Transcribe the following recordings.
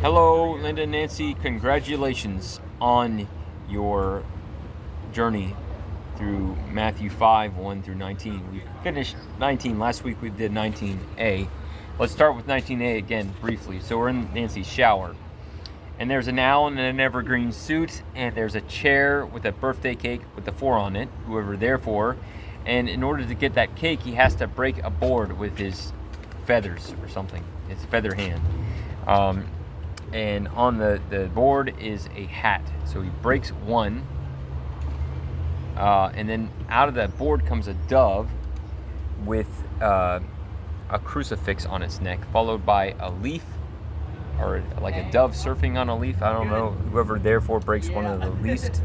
Hello, Linda and Nancy. Congratulations on your journey through Matthew 5, 1 through 19. We finished 19. Last week we did 19a. Let's start with 19a again briefly. So we're in Nancy's shower. And there's an owl in an evergreen suit. And there's a chair with a birthday cake with the 4 on it. Whoever therefore. And in order to get that cake, he has to break a board with his feathers or something. His feather hand. And on the board is a hat. So he breaks one. And then out of that board comes a dove with a crucifix on its neck, followed by a leaf, or like a dove surfing on a leaf. I don't know. Whoever therefore breaks one of the least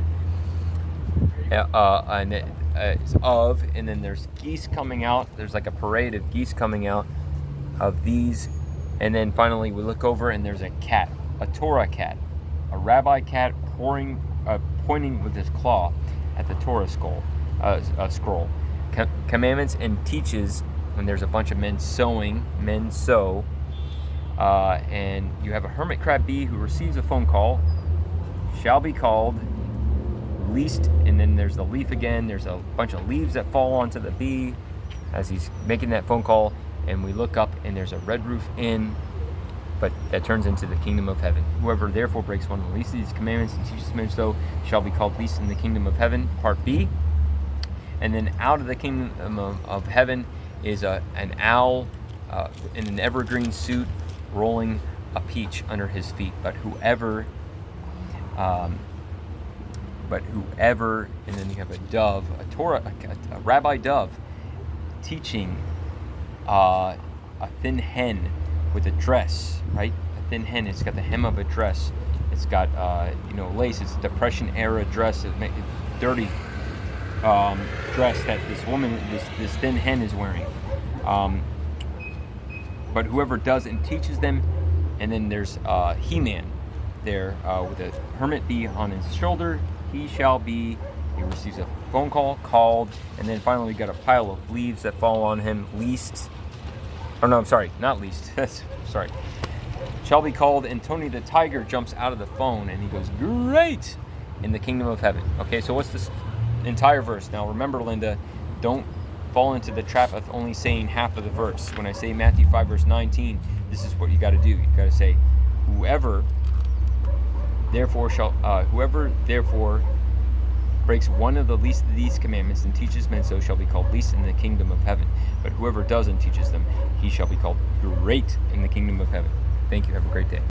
and then there's geese coming out. There's like a parade of geese coming out of these. And then finally we look over and there's a cat, a Torah cat, a rabbi cat pointing with his claw at the Torah scroll. Commandments and teaches, and there's a bunch of men sewing, men sew. And you have a hermit crab bee who receives a phone call, shall be called least, and then there's the leaf again. There's a bunch of leaves that fall onto the bee as he's making that phone call. And we look up and there's a red roof inn, but that turns into the kingdom of heaven. Whoever therefore breaks one of the least of these commandments and teaches men so shall be called least in the kingdom of heaven. Part B. And then out of the kingdom of heaven is an owl in an evergreen suit rolling a peach under his feet. But whoever, and then you have a dove, a rabbi dove teaching a thin hen with a dress, right? A thin hen. It's got the hem of a dress. It's got lace. It's a Depression era dress. It's dirty dress that this woman, this thin hen is wearing. But whoever does and teaches them, and then there's He-Man there with a hermit bee on his shoulder. He receives a phone call, called, and then finally we got a pile of leaves that fall on him, least. Oh no, I'm sorry, not least. Sorry. Shall be called, and Tony the Tiger jumps out of the phone and he goes, great, in the kingdom of heaven. Okay, so what's this entire verse? Now remember, Linda, don't fall into the trap of only saying half of the verse. When I say Matthew 5 verse 19, this is what you got to do. You got to say, whoever therefore breaks one of the least of these commandments and teaches men so shall be called least in the kingdom of heaven. But whoever does and teaches them, he shall be called great in the kingdom of heaven. Thank you. Have a great day.